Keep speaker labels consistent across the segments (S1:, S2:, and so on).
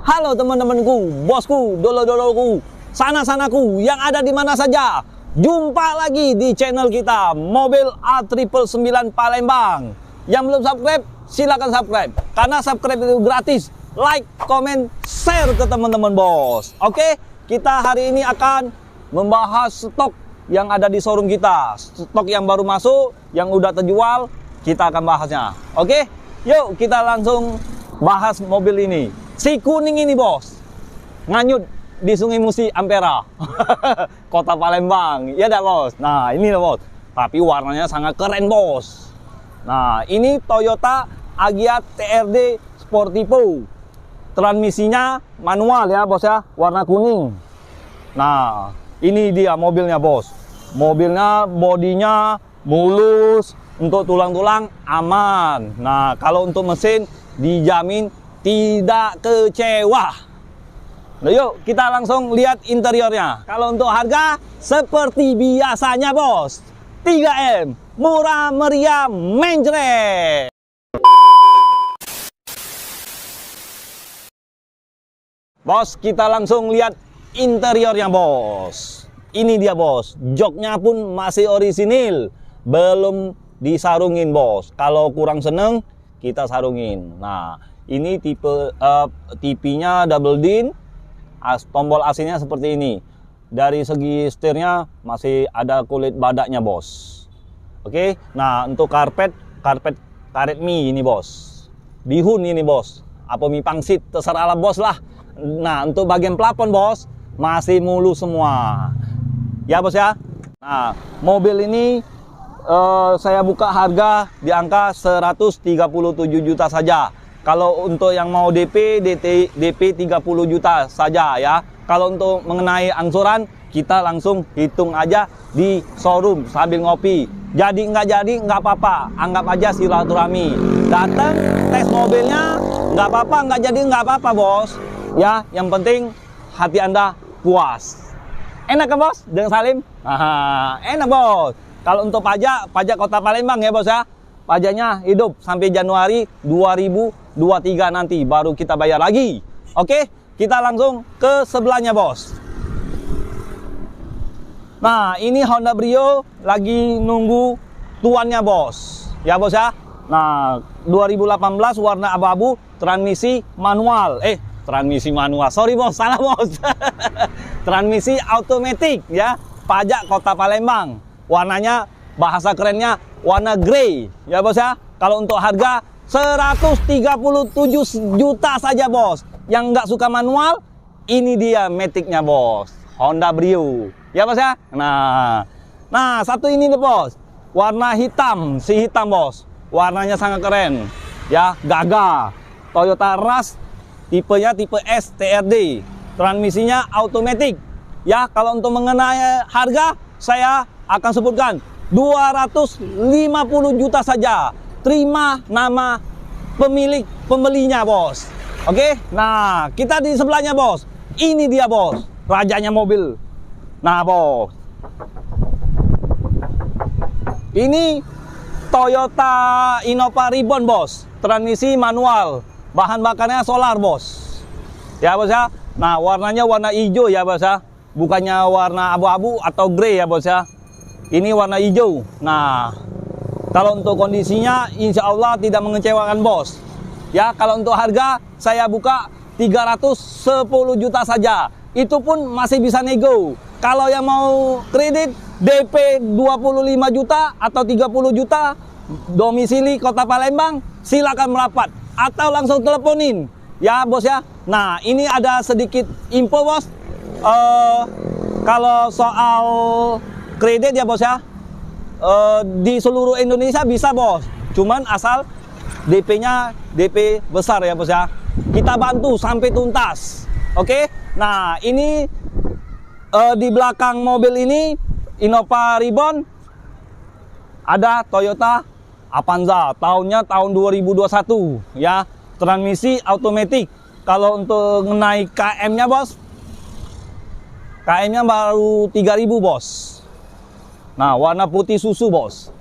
S1: Halo teman-temanku, bosku, dolo-doloku, sana-sanaku yang ada di mana saja. Jumpa lagi di channel kita Mobil A999 Palembang. Yang belum subscribe, silakan subscribe. Karena subscribe itu gratis. Like, comment, share ke teman-teman bos. Oke, kita hari ini akan membahas stok yang ada di showroom kita. Stok yang baru masuk, yang udah terjual, kita akan bahasnya. Oke, yuk kita langsung bahas mobil ini. Si kuning ini bos, nganyut di Sungai Musi Ampera, Kota Palembang, ya dah bos. Nah ini loh bos, tapi warnanya sangat keren bos. Nah ini Toyota Agya TRD Sportivo, transmisinya manual ya bos ya, warna kuning. Nah ini dia mobilnya bos, mobilnya bodinya mulus, untuk tulang-tulang aman. Nah kalau untuk mesin dijamin tidak kecewa. Nah, yuk kita langsung lihat interiornya. Kalau untuk harga seperti biasanya bos, 3M, murah meriah menjret. Bos, kita langsung lihat interiornya bos. Ini dia bos, joknya pun masih orisinil, belum disarungin bos. Kalau kurang seneng kita sarungin. Nah ini tipinya double din, tombol AC-nya seperti ini. Dari segi setirnya masih ada kulit badaknya bos. Oke, nah untuk karpet karet mie ini bos, bihun ini bos, apa mie pangsit terserah lah bos lah. Nah untuk bagian plafon bos masih mulus semua ya bos ya. Nah mobil ini saya buka harga di angka 137 juta saja. Kalau untuk yang mau DP 30 juta saja ya. Kalau untuk mengenai angsuran, kita langsung hitung aja di showroom sambil ngopi. Jadi nggak apa-apa, anggap aja silaturahmi. Datang tes mobilnya, nggak apa-apa, nggak jadi nggak apa-apa bos. Ya, yang penting hati Anda puas. Enak kan bos dengan Salim? Enak bos. Kalau untuk pajak Kota Palembang ya bos ya. Pajaknya hidup sampai Januari 2023 nanti baru kita bayar lagi. Oke, kita langsung ke sebelahnya bos. Nah ini Honda Brio lagi nunggu tuannya bos. Ya bos ya. Nah 2018 warna abu-abu, transmisi manual. Transmisi manual, sorry bos, salah bos. Transmisi automatic ya. Pajak Kota Palembang. Warnanya, bahasa kerennya warna grey ya bos ya. Kalau untuk harga 137 juta saja bos. Yang nggak suka manual, ini dia maticnya bos, Honda Brio ya bos ya. Nah satu ini nih bos, warna hitam, si hitam bos, warnanya sangat keren ya, gagah. Toyota Rush, tipenya tipe S TRD, transmisinya automatic ya. Kalau untuk mengenai harga, saya akan sebutkan 250 juta saja. Terima nama pembelinya bos. Oke, nah kita di sebelahnya bos. Ini dia bos, rajanya mobil. Nah bos, ini Toyota Innova Reborn bos, transmisi manual, bahan bakarnya solar bos. Ya bos ya. Nah warnanya warna hijau ya bos ya, bukannya warna abu-abu atau grey ya bos ya. Ini warna hijau. Nah, kalau untuk kondisinya insya Allah tidak mengecewakan bos. Ya, kalau untuk harga saya buka 310 juta saja. Itu pun masih bisa nego. Kalau yang mau kredit DP 25 juta atau 30 juta, domisili Kota Palembang, silakan merapat atau langsung teleponin. Ya, bos ya. Nah, ini ada sedikit info bos. Kalau soal kredit ya bos ya, di seluruh Indonesia bisa bos, cuman asal DP-nya DP besar ya bos ya. Kita bantu sampai tuntas. Oke, nah ini di belakang mobil ini Innova Reborn ada Toyota Avanza, tahunnya tahun 2021 ya, transmisi automatic. Kalau untuk naik KM-nya bos, KM-nya baru 3000 bos. Nah, warna putih susu bos.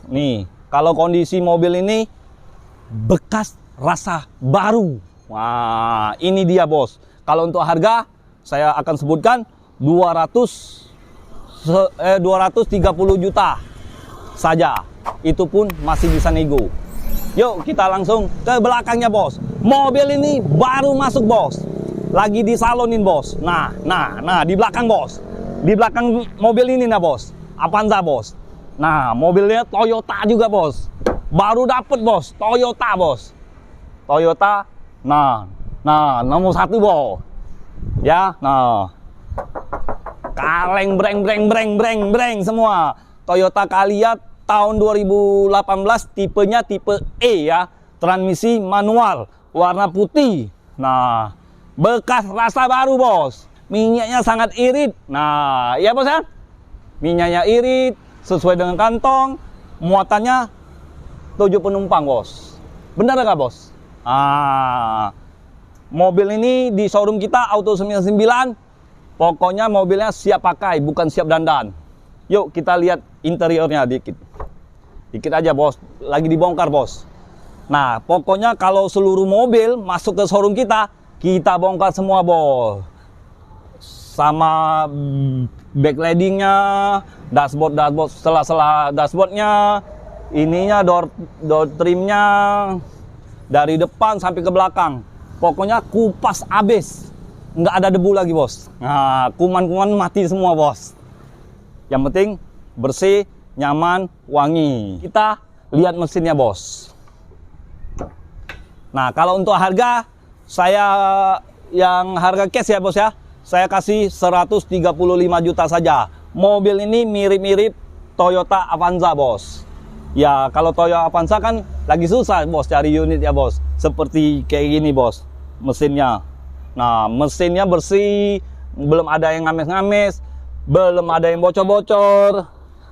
S1: Nih, kalau kondisi mobil ini bekas rasa baru. Wah, ini dia bos. Kalau untuk harga saya akan sebutkan 230 juta saja. Itu pun masih bisa nego. Yuk kita langsung ke belakangnya bos. Mobil ini baru masuk bos. Lagi disalonin bos. Nah di belakang bos. Di belakang mobil ini nah bos. Avanza bos. Nah mobilnya Toyota juga bos. Baru dapet bos. Toyota bos. Toyota. Nah nomor 1 bos. Ya, nah. Kaleng breng semua. Toyota Calya tahun 2018, tipenya tipe E ya. Transmisi manual, warna putih. Nah, bekas rasa baru bos. Minyaknya sangat irit. Nah, iya bos ya. Minyaknya irit, sesuai dengan kantong. Muatannya 7 penumpang bos. Benar nggak bos? Mobil ini di showroom kita Auto 99. Pokoknya mobilnya siap pakai, bukan siap dandan. Yuk kita lihat interiornya dikit. Dikit aja bos, lagi dibongkar bos. Nah pokoknya kalau seluruh mobil masuk ke showroom kita bongkar semua bos. Sama backlightingnya, dashboard sela-sela dashboardnya, ininya door trimnya, dari depan sampai ke belakang. Pokoknya kupas abis, nggak ada debu lagi bos. Nah, kuman-kuman mati semua bos. Yang penting bersih, nyaman, wangi. Kita lihat mesinnya bos. Nah kalau untuk harga, saya yang harga cash ya bos ya, saya kasih 135 juta saja. Mobil ini mirip-mirip Toyota Avanza bos. Ya kalau Toyota Avanza kan lagi susah bos cari unit ya bos. Seperti kayak gini bos mesinnya. Nah mesinnya bersih, belum ada yang ngames-ngames, belum ada yang bocor-bocor.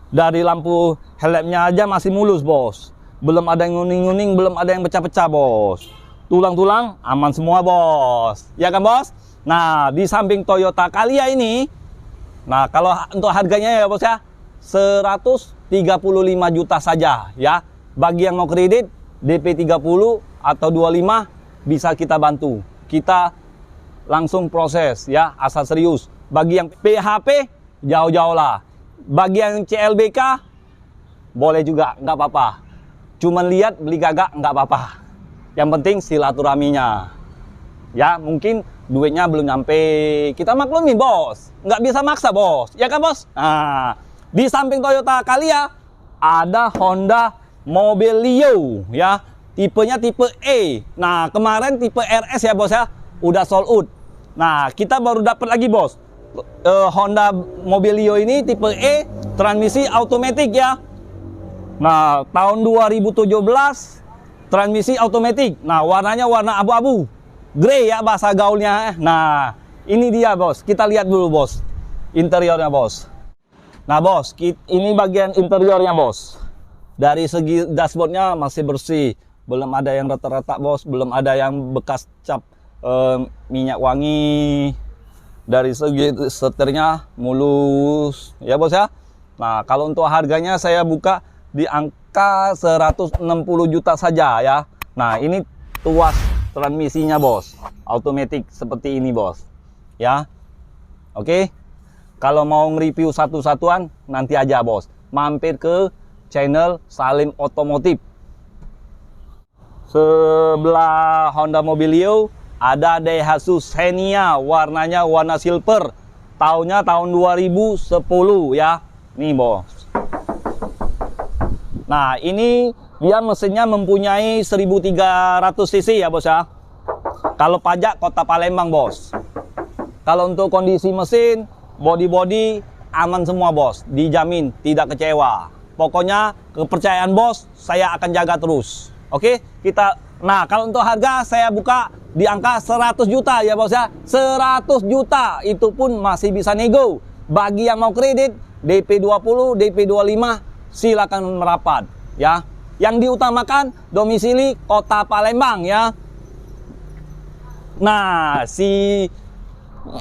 S1: Dari lampu headlampnya aja masih mulus bos. Belum ada yang nguning-nguning, belum ada yang pecah-pecah bos. Tulang-tulang aman semua bos. Ya kan bos? Nah di samping Toyota Calya ini, nah kalau untuk harganya ya bos ya, 135 juta saja ya. Bagi yang mau kredit DP 30 atau 25 bisa kita bantu. Kita langsung proses ya, asal serius. Bagi yang PHP jauh-jauh lah. Bagi yang CLBK boleh juga, nggak apa-apa. Cuman lihat beli gagak nggak apa-apa. Yang penting silaturahminya. Ya mungkin duitnya belum nyampe, kita maklumin bos. Nggak bisa maksa bos, ya kan bos? Nah, di samping Toyota Calya ada Honda Mobilio ya. Tipenya tipe E. Nah kemarin tipe RS ya bos ya, udah sold out. Nah kita baru dapat lagi bos, Honda Mobilio ini tipe E, transmisi automatic ya. Nah tahun 2017 transmisi automatic. Nah warnanya warna abu-abu, grey ya bahasa gaulnya. Nah ini dia bos, kita lihat dulu bos interiornya bos. Nah bos, ini bagian interiornya bos. Dari segi dashboardnya masih bersih, belum ada yang retak-retak bos, belum ada yang bekas cap minyak wangi. Dari segi setirnya mulus ya bos ya. Nah kalau untuk harganya saya buka di angka 160 juta saja ya. Nah ini tuas transmisinya bos, automatic seperti ini bos ya. Oke, kalau mau nge-review satu-satuan nanti aja bos, mampir ke channel Salim Otomotif. Sebelah Honda Mobilio ada Daihatsu Xenia, warnanya warna silver. Tahunnya tahun 2010 ya. Nih bos. Nah ini dia mesinnya mempunyai 1300 cc ya bos ya. Kalau pajak kota Palembang bos. Kalau untuk kondisi mesin, body aman semua bos. Dijamin tidak kecewa. Pokoknya kepercayaan bos saya akan jaga terus. Oke, nah kalau untuk harga saya buka di angka 100 juta ya bos ya. 100 juta itu pun masih bisa nego. Bagi yang mau kredit DP 20, DP 25 silakan merapat ya. Yang diutamakan domisili kota Palembang ya. Nah, si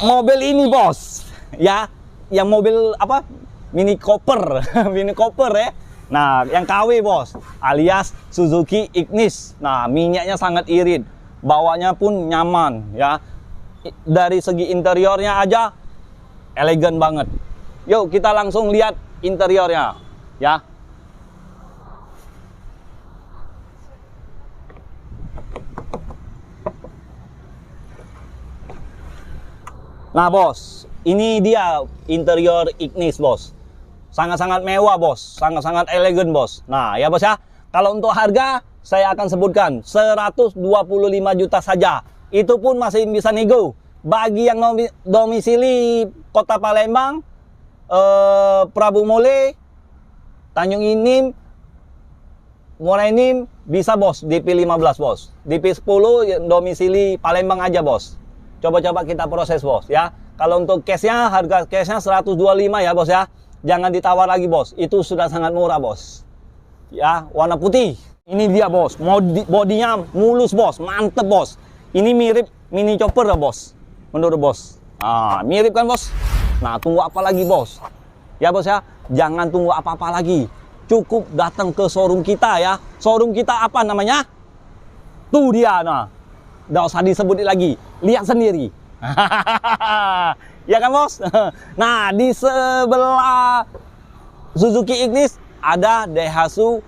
S1: mobil ini bos ya, yang mobil apa? Mini Cooper, Mini Cooper ya. Nah, yang KW bos, alias Suzuki Ignis. Nah, minyaknya sangat irit, bawanya pun nyaman ya. Dari segi interiornya aja elegan banget. Yuk kita langsung lihat interiornya ya. Nah bos, ini dia interior Ignis bos. Sangat-sangat mewah bos, sangat-sangat elegan bos. Nah ya bos ya, kalau untuk harga saya akan sebutkan 125 juta saja. Itu pun masih bisa nego. Bagi yang domisili Kota Palembang, Prabu Mole, Tanjung Inim, Muara Enim bisa bos, DP 15 bos. DP 10 domisili Palembang aja bos. Coba-coba kita proses bos ya. Kalau untuk cashnya, harga cashnya 125 ya bos ya. Jangan ditawar lagi bos, itu sudah sangat murah bos. Ya, warna putih. Ini dia bos, bodinya mulus bos, mantep bos. Ini mirip Mini Chopper ya bos, menurut bos. Ah, mirip kan bos? Nah, tunggu apa lagi bos? Ya bos ya, jangan tunggu apa-apa lagi. Cukup datang ke showroom kita ya. Showroom kita apa namanya? Tuh dia, nah. Nggak usah disebutin lagi, lihat sendiri. Ya kan bos? Nah, di sebelah Suzuki Ignis ada Daihatsu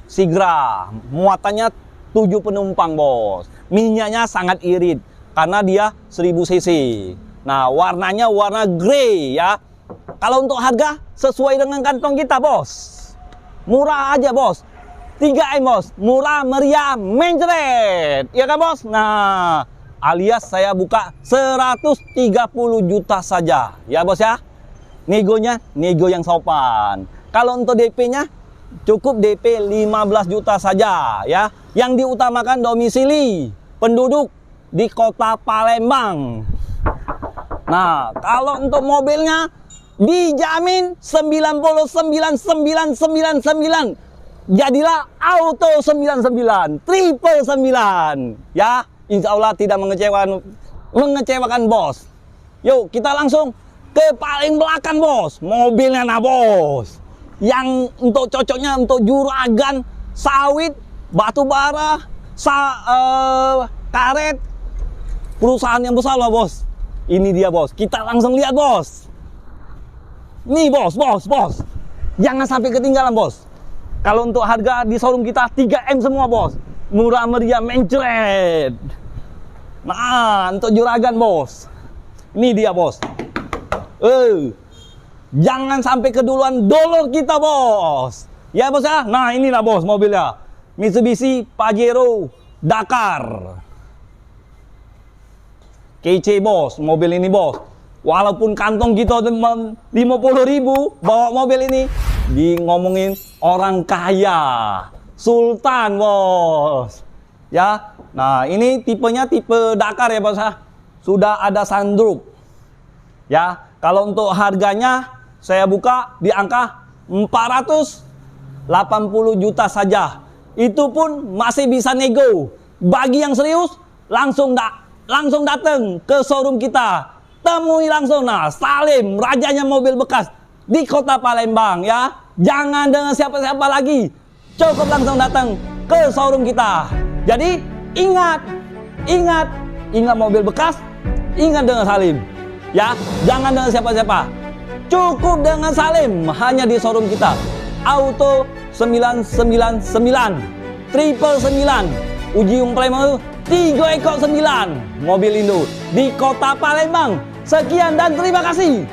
S1: Sigra. Muatannya 7 penumpang bos. Minyaknya sangat irit karena dia 1000 cc. Nah, warnanya warna grey ya. Kalau untuk harga sesuai dengan kantong kita bos. Murah aja bos. 3M bos, murah meriah mencret, ya kan bos? Nah, alias saya buka 130 juta saja, ya bos ya. Negonya, nego yang sopan. Kalau untuk DP-nya, cukup DP 15 juta saja, ya. Yang diutamakan domisili penduduk di Kota Palembang. Nah, kalau untuk mobilnya, dijamin 99,999. Jadilah auto 99, triple 9. Ya, insya Allah tidak mengecewakan bos. Yuk, kita langsung ke paling belakang bos. Mobilnya nah bos. Yang untuk cocoknya untuk juragan, sawit, batu bara, karet. Perusahaan yang besar lah bos. Ini dia bos. Kita langsung lihat bos. Nih bos. Jangan sampai ketinggalan bos. Kalau untuk harga di showroom kita 3M semua bos. Murah meriah mencret. Nah, untuk juragan bos. Ini dia bos. Jangan sampai keduluan dolor kita bos. Ya bos ya. Nah, inilah bos mobilnya. Mitsubishi Pajero Dakar. Kece bos mobil ini bos. Walaupun kantong kita 50.000 bawa mobil ini, di ngomongin orang kaya, sultan bos. Ya, nah ini tipenya tipe Dakar ya bos ya. Sudah ada sunroof. Ya, kalau untuk harganya saya buka di angka 480 juta saja. Itu pun masih bisa nego. Bagi yang serius, langsung datang ke showroom kita. Temui langsung, nah Salim, rajanya mobil bekas di Kota Palembang ya. Jangan dengan siapa-siapa lagi, cukup langsung datang ke showroom kita. Jadi ingat mobil bekas, ingat dengan Salim ya. Jangan dengan siapa-siapa, cukup dengan Salim, hanya di showroom kita. Auto 999, triple 9, uji umplema 3 ekor 9 mobil Indo di Kota Palembang. Sekian dan terima kasih.